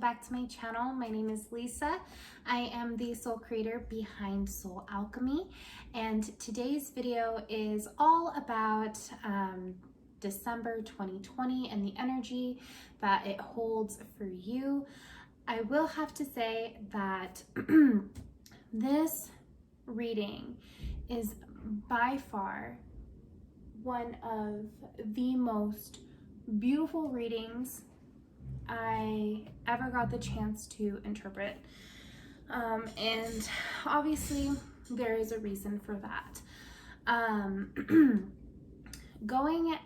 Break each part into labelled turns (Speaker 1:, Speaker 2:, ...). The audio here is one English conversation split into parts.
Speaker 1: back to my channel. My name is Lisa. I am the soul creator behind SoulxxAlchemy, and today's video is all about December 2020 and the energy that it holds for you. I will have to say that this reading is by far one of the most beautiful readings I ever got the chance to interpret. And obviously there is a reason for that. Going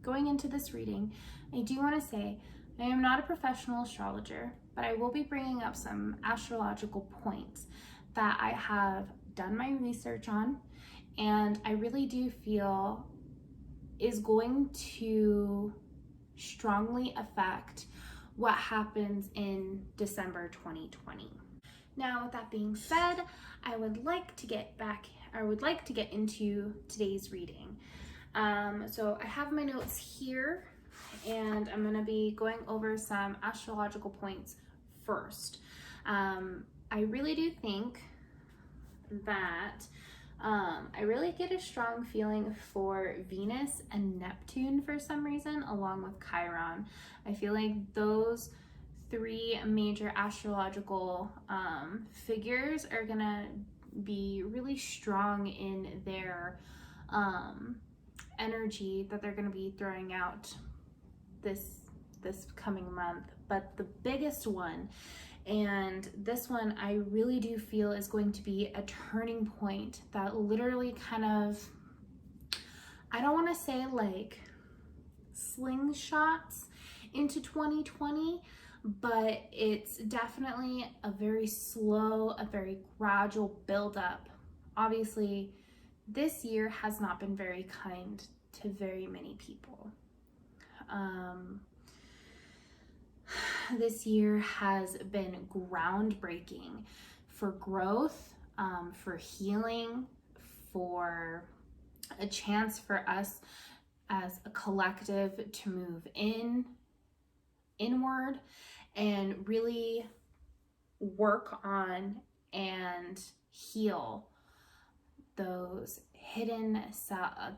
Speaker 1: into this reading, I do want to say I am not a professional astrologer, but I will be bringing up some astrological points that I have done my research on, and I really do feel is going to strongly affect what happens in December 2020. Now, with that being said, I would like to get into today's reading. So I have my notes here, and I'm going to be going over some astrological points first. I really do think that I really get a strong feeling for Venus and Neptune for some reason, along with Chiron. I feel like those three major astrological figures are gonna be really strong in their energy that they're gonna be throwing out this coming month. But the biggest one, and this one I really do feel is going to be a turning point that literally kind of, I don't want to say like slingshots into 2020, but it's definitely a very slow, a very gradual buildup. Obviously, this year has not been very kind to very many people. This year has been groundbreaking for growth, for healing, for a chance for us as a collective to move inward and really work on and heal those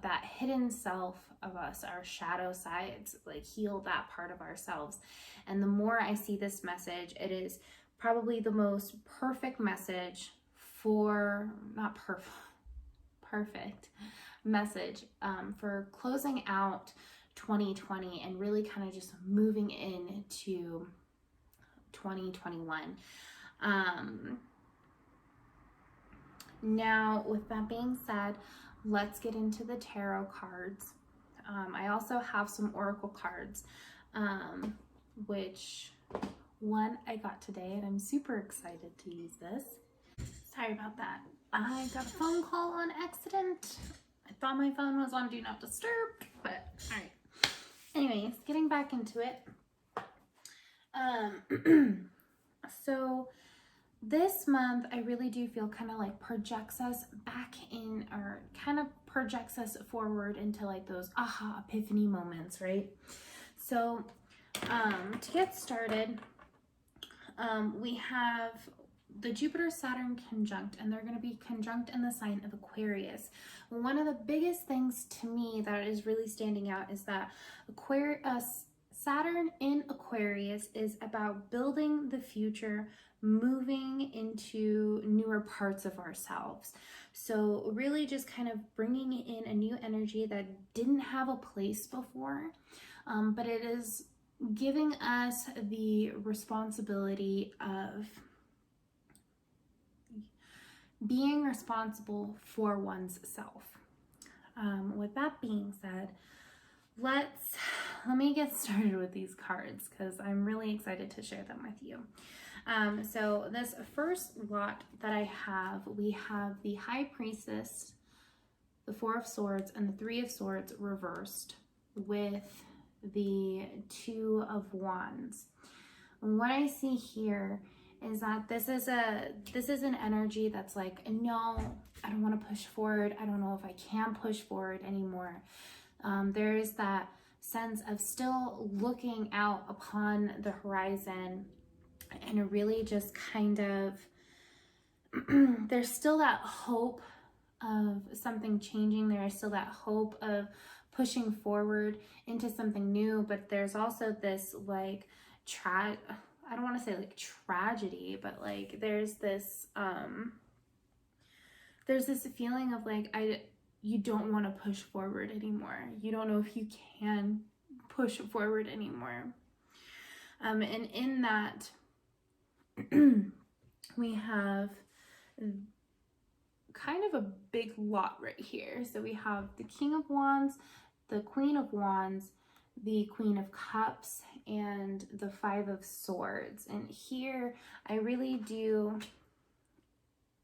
Speaker 1: that hidden self of us, our shadow sides, like heal that part of ourselves. And the more I see this message, it is probably the most perfect message for, not perfect message for closing out 2020 and really kind of just moving into 2021. Now, with that being said, let's get into the tarot cards. I also have some oracle cards, which one I got today, and I'm super excited to use this. Sorry about that. I got a phone call on accident. I thought my phone was on Do Not Disturb, but all right. Anyways, getting back into it. So this month, I really do feel kind of like projects us back in, or kind of projects us forward into like those aha epiphany moments, right? So to get started, we have the Jupiter-Saturn conjunct, and they're going to be conjunct in the sign of Aquarius. One of the biggest things to me that is really standing out is that Saturn in Aquarius is about building the future, moving into newer parts of ourselves. So really just kind of bringing in a new energy that didn't have a place before, but it is giving us the responsibility of being responsible for one's self. With that being said, let me get started with these cards because I'm really excited to share them with you. So this first lot that I have, we have the High Priestess, the Four of Swords, and the Three of Swords reversed with the Two of Wands. And what I see here is that this is an energy that's like, no, I don't want to push forward. I don't know if I can push forward anymore. There is that sense of still looking out upon the horizon and really just kind of, there's still that hope of something changing. There is still that hope of pushing forward into something new, but there's also this like I don't want to say like tragedy, but like there's this feeling of like you don't want to push forward anymore. You don't know if you can push forward anymore. And in that, we have kind of a big lot right here. So we have the King of Wands, the Queen of Wands, the Queen of Cups, and the Five of Swords. And here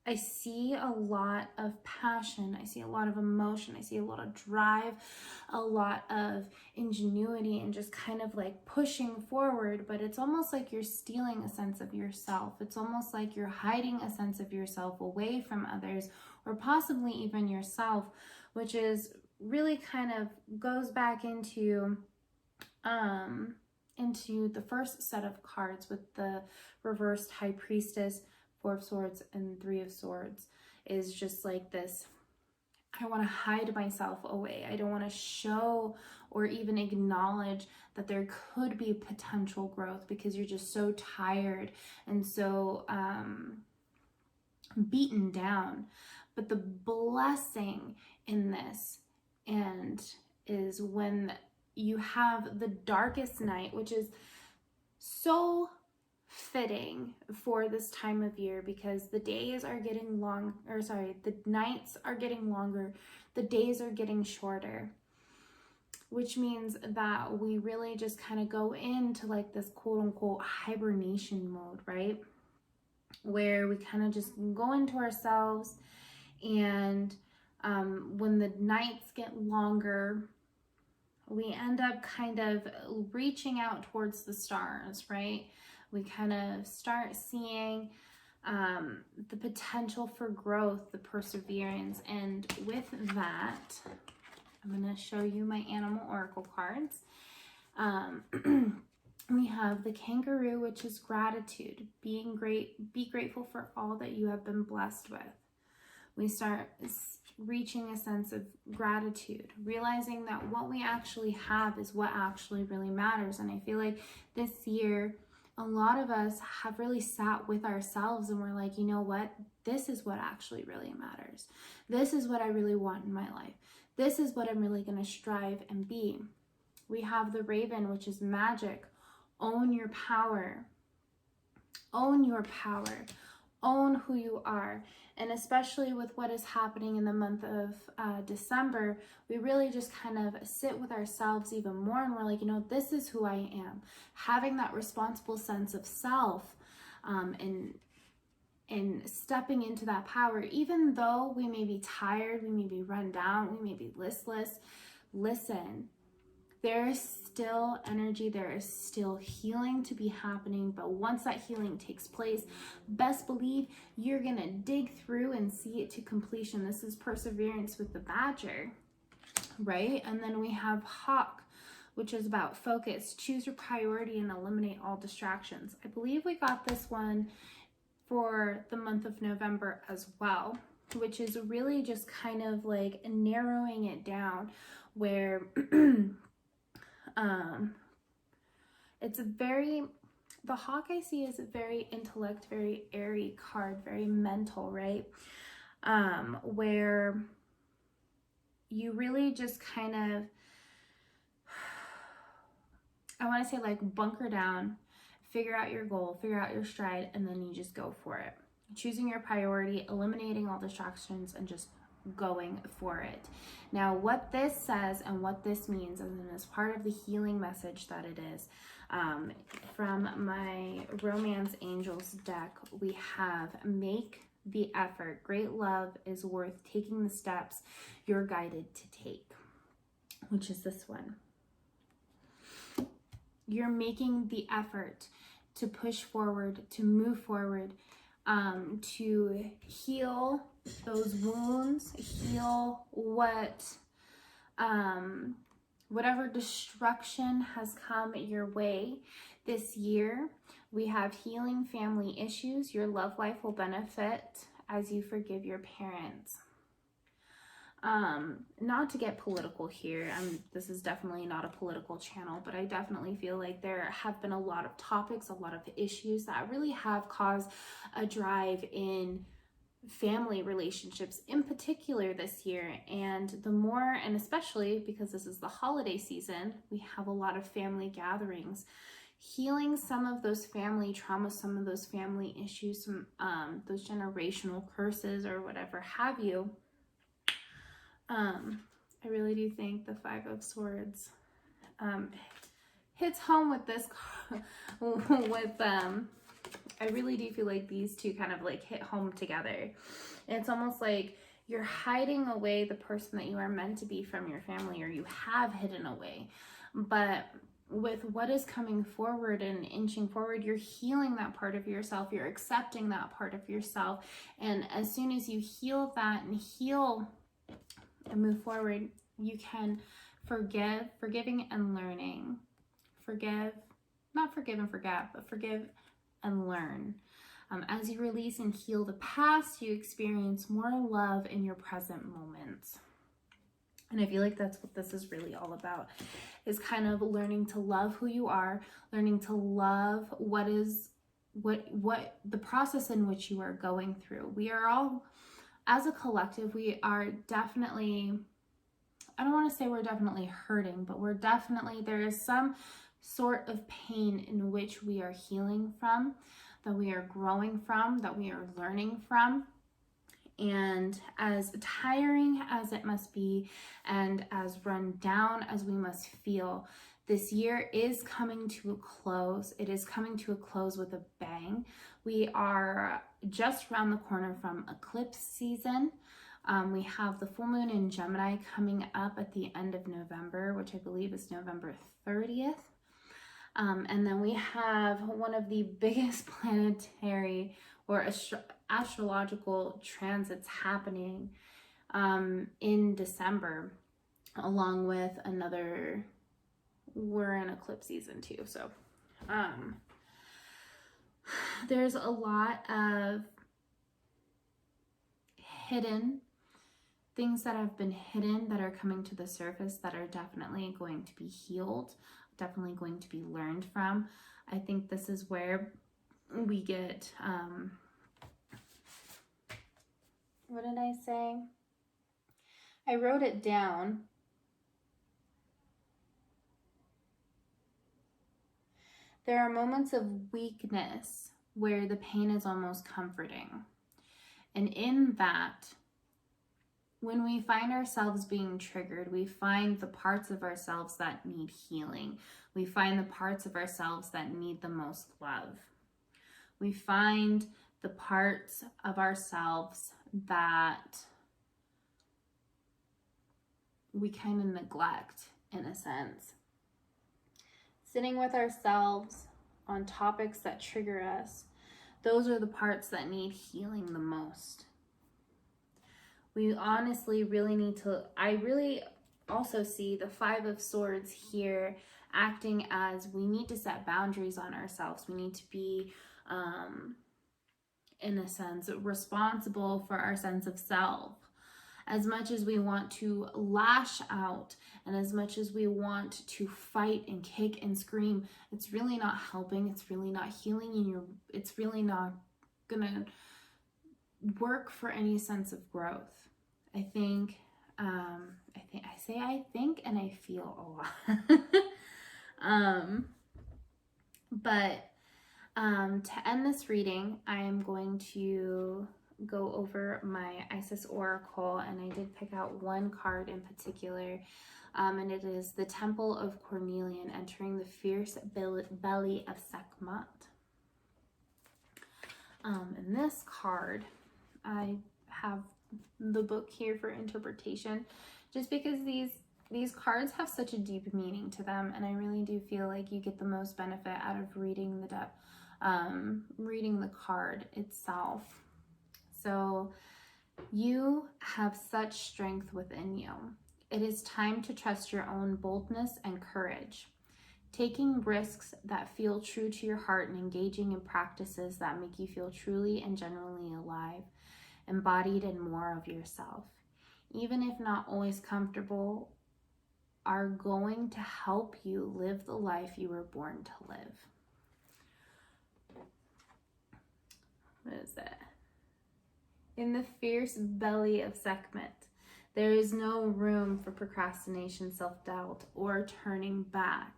Speaker 1: I see a lot of passion, I see a lot of emotion, I see a lot of drive, a lot of ingenuity, and just kind of like pushing forward, but it's almost like you're stealing a sense of yourself. It's almost like you're hiding a sense of yourself away from others, or possibly even yourself, which is really kind of goes back into the first set of cards with the reversed High Priestess, Four of Swords, and Three of Swords, is just like this, I want to hide myself away. I don't want to show or even acknowledge that there could be potential growth, because you're just so tired and so beaten down. But the blessing in this is when you have the darkest night, which is so fitting for this time of year, because the days are getting the nights are getting longer, the days are getting shorter, which means that we really just kind of go into like this quote unquote hibernation mode, right? Where we kind of just go into ourselves, and when the nights get longer, we end up kind of reaching out towards the stars, right? We kind of start seeing the potential for growth, the perseverance. And with that, I'm going to show you my animal oracle cards. We have the kangaroo, which is gratitude, be grateful for all that you have been blessed with. We start reaching a sense of gratitude, realizing that what we actually have is what actually really matters. And I feel like this year, a lot of us have really sat with ourselves and we're like, you know what? This is what actually really matters. This is what I really want in my life. This is what I'm really going to strive and be. We have the raven, which is magic. Own your power. Own your power. Own who you are. And especially with what is happening in the month of December, we really just kind of sit with ourselves even more, and we're like, you know, this is who I am. Having that responsible sense of self, and stepping into that power, even though we may be tired, we may be run down, we may be listless. Listen, there is still energy, there is still healing to be happening, but once that healing takes place, best believe you're gonna dig through and see it to completion. This is perseverance with the badger, right? And then we have hawk, which is about focus. Choose your priority and eliminate all distractions. I believe we got this one for the month of November as well, which is really just kind of like narrowing it down, where the hawk I see is a very intellect, very airy card, very mental, right? Where you really just kind of, I want to say like bunker down, figure out your goal, figure out your stride, and then you just go for it. Choosing your priority, eliminating all distractions, and just going for it. Now, what this says and what this means, and then as part of the healing message that it is, from my Romance Angels deck, we have make the effort. Great love is worth taking the steps you're guided to take, which is this one. You're making the effort to push forward, to move forward, to heal those wounds, heal what whatever destruction has come your way this year. We have healing family issues. Your love life will benefit as you forgive your parents. Not to get political here, this is definitely not a political channel, but I definitely feel like there have been a lot of topics, a lot of issues that really have caused a drive in family relationships in particular this year. And the more, and especially because this is the holiday season, we have a lot of family gatherings. Healing some of those family traumas, some of those family issues, some those generational curses or whatever have you. I really do think the Five of Swords hits home with this I really do feel like these two kind of like hit home together. It's almost like you're hiding away the person that you are meant to be from your family, or you have hidden away. But with what is coming forward and inching forward, you're healing that part of yourself. You're accepting that part of yourself. And as soon as you heal that and heal and move forward, you can forgiving and learning. Not forgive and forget, but forgive and learn. As you release and heal the past, you experience more love in your present moments. And I feel like that's what this is really all about, is kind of learning to love who you are, learning to love what the process in which you are going through. We are all, as a collective, we are definitely, I don't want to say we're definitely hurting, but there is some sort of pain in which we are healing from, that we are growing from, that we are learning from. And as tiring as it must be, and as run down as we must feel, this year is coming to a close. It is coming to a close with a bang. We are just around the corner from eclipse season. We have the full moon in Gemini coming up at the end of November, which I believe is November 30th. And then we have one of the biggest planetary or astrological transits happening in December, along with another, we're in eclipse season too. So there's a lot of hidden things that have been hidden that are coming to the surface, that are definitely going to be healed, definitely going to be learned from. I think this is where we get, what did I say? I wrote it down. There are moments of weakness where the pain is almost comforting. And in that, when we find ourselves being triggered, we find the parts of ourselves that need healing. We find the parts of ourselves that need the most love. We find the parts of ourselves that we kind of neglect, in a sense. Sitting with ourselves on topics that trigger us, those are the parts that need healing the most. We honestly really need to, I really also see the Five of Swords here acting as, we need to set boundaries on ourselves. We need to be, in a sense, responsible for our sense of self. As much as we want to lash out, and as much as we want to fight and kick and scream, it's really not helping. It's really not healing, and it's really not gonna work for any sense of growth. I think and I feel a lot. But to end this reading, I am going to go over my Isis Oracle, and I did pick out one card in particular, and it is the Temple of Cornelian, entering the fierce belly of Sekhmet. And this card, I have the book here for interpretation, just because these cards have such a deep meaning to them, and I really do feel like you get the most benefit out of reading the card itself. So you have such strength within you. It is time to trust your own boldness and courage. Taking risks that feel true to your heart and engaging in practices that make you feel truly and genuinely alive, embodied in more of yourself, even if not always comfortable, are going to help you live the life you were born to live. What is it? In the fierce belly of Sekhmet, there is no room for procrastination, self-doubt, or turning back.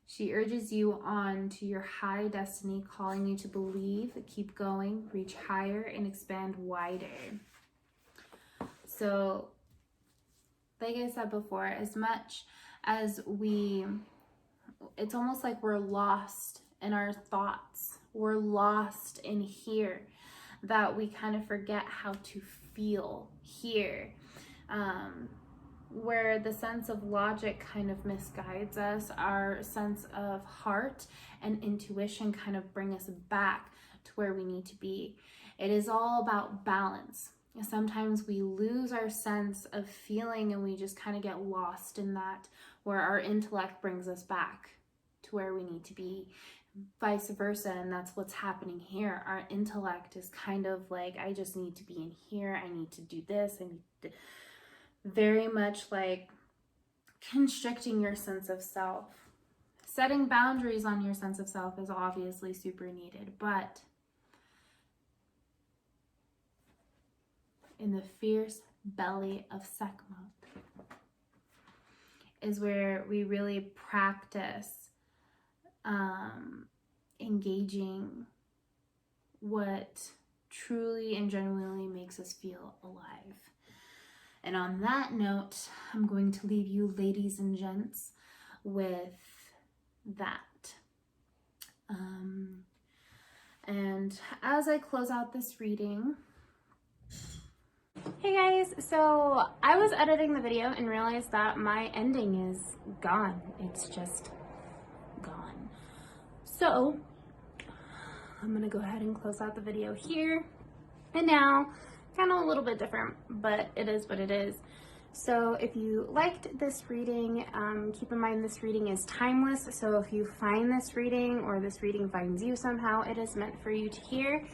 Speaker 1: She urges you on to your high destiny, calling you to believe, keep going, reach higher, and expand wider. So, like I said before, as much as it's almost like we're lost in our thoughts. We're lost in here, that we kind of forget how to feel here. Where the sense of logic kind of misguides us, our sense of heart and intuition kind of bring us back to where we need to be. It is all about balance. Sometimes we lose our sense of feeling and we just kind of get lost in that, where our intellect brings us back to where we need to be. Vice versa, and that's what's happening here. Our intellect is kind of like, I just need to be in here, I need to do this, I need to, very much like constricting your sense of self. Setting boundaries on your sense of self is obviously super needed, but in the fierce belly of Sekhmet is where we really practice engaging what truly and genuinely makes us feel alive. And on that note, I'm going to leave you, ladies and gents, with that. And as I close out this reading, hey guys, so I was editing the video and realized that my ending is gone. It's just gone. So I'm gonna go ahead and close out the video here and now. Kind of a little bit different, but it is what it is. So if you liked this reading, keep in mind this reading is timeless. So if you find this reading or this reading finds you somehow, it is meant for you to hear.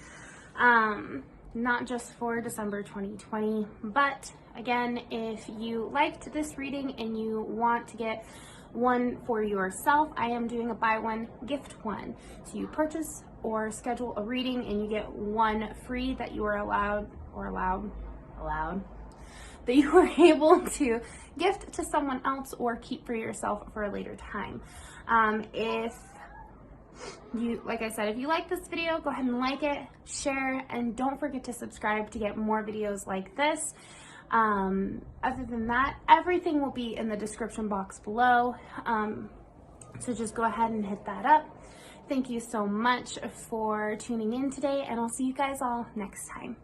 Speaker 1: Not just for December 2020, but again, if you liked this reading and you want to get one for yourself, I am doing a buy one, gift one. So you purchase or schedule a reading and you get one free that you are allowed that you are able to gift to someone else or keep for yourself for a later time. If you, like I said, if you like this video, go ahead and like it, share, and don't forget to subscribe to get more videos like this. Other than that, everything will be in the description box below. So just go ahead and hit that up. Thank you so much for tuning in today, and I'll see you guys all next time.